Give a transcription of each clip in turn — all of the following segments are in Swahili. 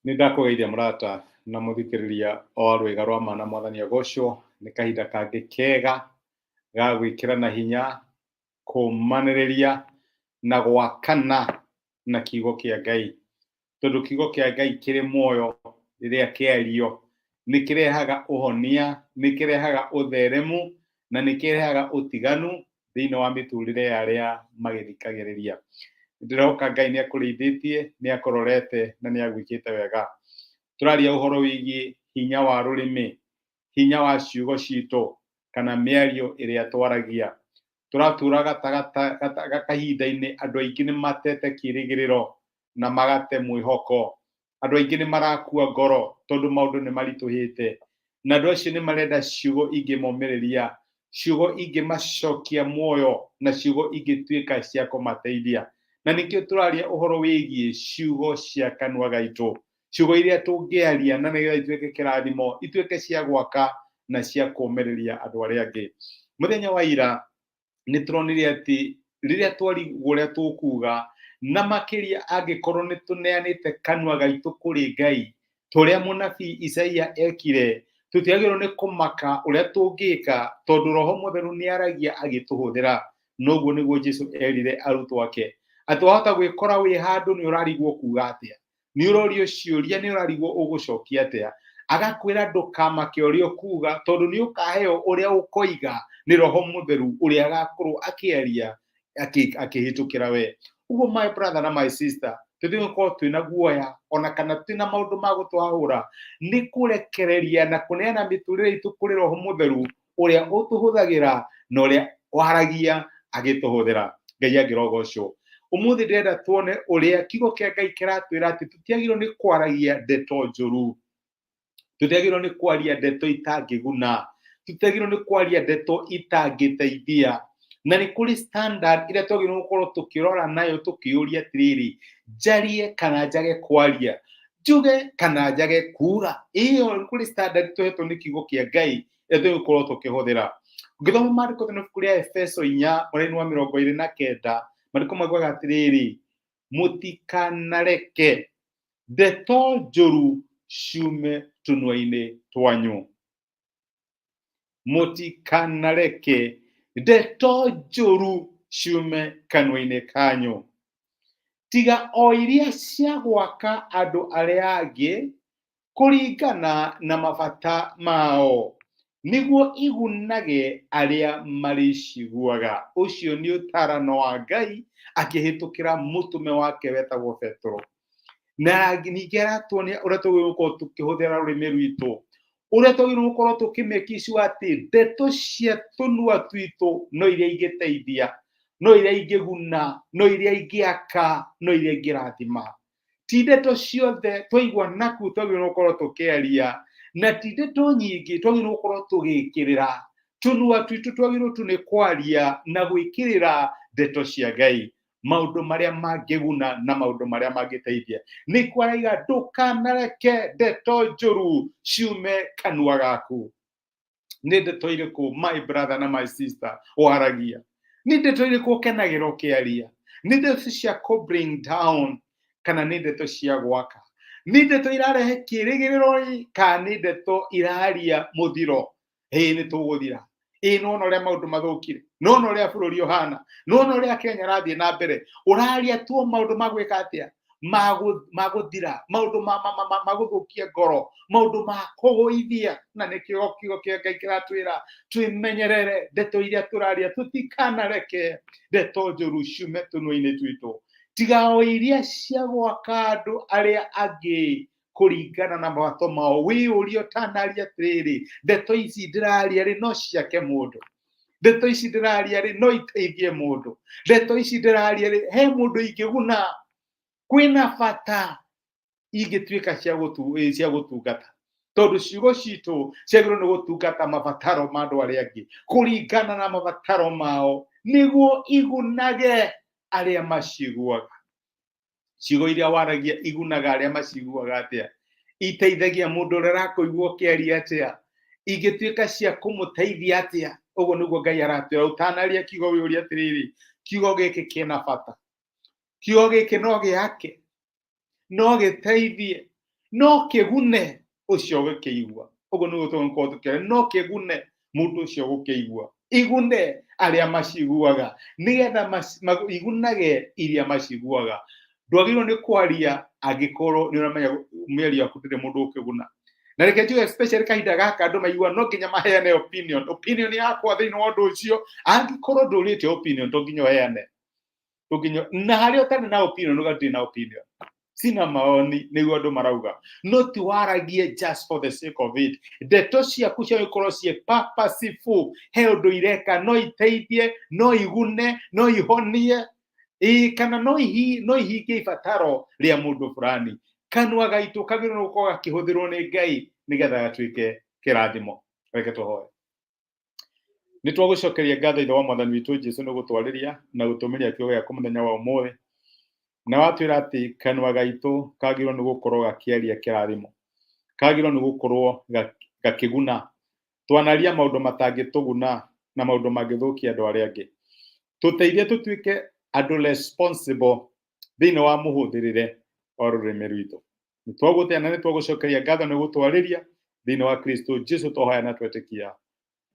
Nindakũgeithia mũrata na mũthikĩrĩria o rwĩga rwa mana mwathani agocwo. Nĩ kahinda kangĩ kega ga gwĩkĩrana hinya, kũmanĩrĩria na gwakana na kiugo kĩa Ngai. Tondũ kiugo kĩa Ngai kĩrĩ muoyo rĩrĩa kĩario, nĩ kĩrehaga ũhonia, nĩ kĩrehaga ũtheremu na nĩ kĩrehaga ũtiganu thĩinĩ wa mĩtũrĩre ya arĩa magĩthikagĩrĩria. Ndĩroka Ngai nĩ akũrĩithĩtie, nĩ akũrorete na nĩ agwĩkĩte wega. Tũraria ũhoro wĩgiĩ hinya wa rũrĩmĩ, hinya wa ciugo citũ kana mĩario ĩrĩa twaragia. Tũratũra kahinda-inĩ andũ aingĩ nĩ matete kĩĩrĩgĩrĩro na magate mwĩhoko. Andũ aingĩ nĩ marakua ngoro tondũ maũndũ nĩ maritũhĩte, na andũ acio nĩ marenda ciugo ingĩmomĩrĩria, ciugo ingĩmacokia muoyo na ciugo ingĩtuĩka cia kũmateithia. Na nĩkĩo tũraria ũhoro wĩgiĩ ciugo cia kanua gaitũ, ciugo iria tũngĩaria na nĩgetha ituĩke kĩrathimo, ituĩke cia gwaka na cia kũũmĩrĩria andũ arĩa angĩ. Mũthenya wa ira nĩ tũronire atĩ rĩrĩa twarigwo ũrĩa tũkuga, na makĩria angĩkorwo nĩ tũneanĩte kanua gaitũ kũrĩ Ngai, tũrĩa mũnabii Isaia ekire, tũtiagĩrĩirwo nĩ kũmaka ũrĩa tũngĩka tondũ Roho Mũtheru nĩ aragia agĩtũhũthĩra. Noguo nĩguo Jesũ erire arutwo ake, atĩ wahota gwĩkora wĩ handũ nĩ ũrarigwo kuga atĩa, nĩ ũrorio ciũria, nĩ ũrarigwo ũgũcokia atĩa, agakwĩra ndũkamake ũrĩa ũkuga tondũ nĩ ũkaheo ũrĩa ũkoiga nĩ Roho Mũtheru ũrĩa agakorwo akĩaria akĩhĩtũkĩra we. Ũguo my brother na my sister, tũtigũkorwo twĩna guoya ona kana twĩna maũndũ ma gũtwahũra, nĩ kũrekereria na kũneana mĩtũrĩre itũ kũrĩ Roho Mũtheru ũrĩa ũtũhũthagĩra na ũrĩa waragia agĩtũhũthĩra. Ngai angĩrogocwo. Ũmũthĩ ndĩrenda tuone ũrĩa kiugo kĩa Ngai kĩratwĩra atĩ tũtiagĩrĩirwo nĩ kwaragia ndeto njũru, tũtiagĩrĩirwo nĩ kwaria ndeto itangĩguna, tũtiagĩrĩirwo nĩ kwaria ndeto itangĩteithia. Na nĩ kũrĩ standard ĩrĩa twagĩrĩirwo gũkorwo tũkĩrora nayo tũkĩũria atĩrĩrĩ, njarie kana njage kwaria, njuge kana njage kuga. Ĩyo nĩ kũrĩ standard tũhetwo nĩ kiugo kĩa Ngai ĩrĩa tũgũkorwo tũkĩhũthĩra. Ũngĩthoma maandĩko thĩinĩ wa ibuku rĩa Efeso 4 mũrongo wa 29, maandĩko maugaga atĩrĩrĩ, mũtikanareke ndeto njũru ciume tũnua-inĩ twanyu. Mũtikanareke ndeto njũru ciume kanua-inĩ kanyu, tiga o iria cia gwaka andũ arĩa angĩ kũringana na mabata mao, nĩguo igunage arĩa marĩciguaga. Ũcio nĩ ũtaarano wa Ngai akĩhĩtũkĩra mũtũme wake wetagwo Petro. Na ningĩ aratuonia ũrĩa tũgĩrĩirwo gũkorwo tũkĩhũthĩra rũrĩmĩ rwitũ, ũrĩa tũgĩrĩirwo gũkorwo tũkĩmake sure atĩ ndeto cia tũnua twitũ no iria ingĩteithia, no iria ingĩguna, no iria ingĩaka, no iria ingĩrathima. Ti ndeto ciothe twaigua naku twagĩrĩirwo gũkorwo tũkĩaria, na ti ndeto nyingĩ twagĩrĩirwo gũkorwo tũgĩkĩrĩra. Tũnua twitũ twagĩrĩirwo tu nĩ kwaria na gwĩkĩrĩra ndeto cia Ngai, maũndũ marĩa mangĩguna na maũndũ marĩa mangĩteithia. Nĩ kwaraiga ndũkanareke ndeto njũru ciume kanua gaku. Nĩ ndeto irĩkũ my brother na my sister waragia? Nĩ ndeto irĩkũ ũkenagĩra ũkĩaria? Nĩ ndeto cia kũ bring down kana nĩ ndeto cia gwaka? Nĩ ndeto irarehe kĩĩrĩgĩrĩro kana nĩ ndeto iraria mũthiro? Nĩ tũgũthira. Nĩwona ũrĩa maũndũ mathũkire, nĩwona ũrĩa bũrũri ũhana, nĩwona ũrĩa Kenya rathiĩ na mbere, ũraria tu maũndũ magwĩka atĩa, magũthira, maũndũ magũthũkia ngoro, maũndũ ma kũgũithia. Na nĩkĩo kiugo kĩa Ngai kĩratwĩra twĩmenyerere ndeto iria tũraria, tũtikanareke ndeto njũru ciume tũnua-inĩ twitũ, tiga o iria cia gwaka andũ arĩa angĩ kũringana na mawato mao. Wĩyũrie ũtanaria atĩrĩrĩ, ndeto ici ndĩraria rĩ no ciake mũndũ? Ndeto ici ndĩraria rĩ no iteithie mũndũ? Ndeto ici ndĩraria rĩ he mũndũ ingĩguna? Kwĩna bata ingĩtuĩka cia gũtungata, tondũ ciugo citũ ciagĩrĩirwo nĩ gũtungata mabataro ma andũ arĩa angĩ kũringana na mabataro mao, nĩguo igunage arĩa maciguaga. Ciugo iria waragia igunaga arĩa maciguaga atĩa? Iteithagia mũndũ ũrĩa ũrakũigua ũkĩaria atĩa? Ingĩtuĩka cia kũmũteithia atĩa? Ũguo nĩguo Ngai aratwĩra ũtanaria kiugo wĩyũrie atĩrĩrĩ, kiugo gĩkĩ kĩna bata, kiugo gĩkĩ no gĩake, no gĩteithie, no kĩgune ũcio gũkĩigua. Ũguo nĩguo tũngĩkorwo tũkĩaria, no kĩgune mũndũ ũcio gũkĩigua, igune arĩa maciguaga, nĩgetha igunage iria maciguaga. Ndwagĩrĩirwo nĩ kwaria angĩkorwo nĩ ũramenya mĩario yaku ndĩrĩ mũndũ ũkĩguna. Na reke njuge especially kahinda gaka andũ maigua no nginya maheane opinion yakwa thĩinĩ wa ũndũ ũcio. Angĩkorwo ndũrĩte opinion to nginya ũheane. Na harĩa ũtarĩ na opinion ũgatirĩ na opinion. Sina maoni nĩguo andũ marauga. No ti waragie just for the sake of it. Ndeto ciaku ciagĩkorwo ciĩ purposeful, he ũndũ ireka, no iteithie, no igune, no ihonie, kana no ihingie ibataro rĩa mũndũ fulani. Kanua gaitũ kagĩrĩirwo gũkorwo gakĩhũthĩrwo nĩ Ngai nĩgetha gatuĩke kĩrathimo. Reke tũhoe. Nĩ twagũcokeria ngatho ithe wa Mwathani witũ Jesũ nĩ gũtwarĩria na gũtũmĩria kiugo gĩaku mũthenya wa ũmũthĩ. Na watwĩra atĩ kanua gaitũ kagĩrĩirwo nĩ gũkorwo gakĩaria kĩrathimo, kagĩrĩirwo nĩ gũkorwo gakĩguna. Twanaria maũndũ matangĩtũguna na maũndũ mangĩthũkia andũ arĩa angĩ. Tũteithie tũtuĩke andũ responsible thĩinĩ wa mũhũthĩrĩre wa rũrĩmĩ rwitũ. Nĩ twagũtĩa na nĩ twagũcokeria ngatho nĩ gũtwarĩria thĩinĩ wa Kristo Jesũ tũhoya na twetĩkia.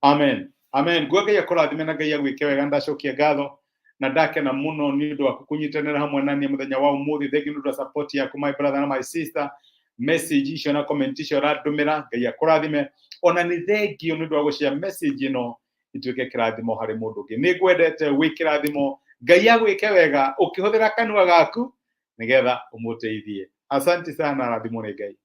Amen. Amen. Ngai akũrathime na Ngai agwĩke wega. Ndacokia ngatho na ndakena mũno nĩ ũndũ wa kũnyitanĩra hamwe na niĩ mũthenya wa ũmũthĩ. Thengiũ nĩ ũndũ wa support yaku my brother na my sister. Message icio na comment icio ũrandũmĩra. Ngai akũrathime. Ona nĩ thengiũ nĩ ũndũ wa gũshare message ĩno ituĩke kĩrathimo harĩ mũndũ ũngĩ. Nĩ ngwendete wĩ kĩrathimo. Ngai agwĩke wega ũkĩhũthĩra kanua gaku nĩgetha ũmũteithie. Asante sana, rathimwo nĩ Ngai.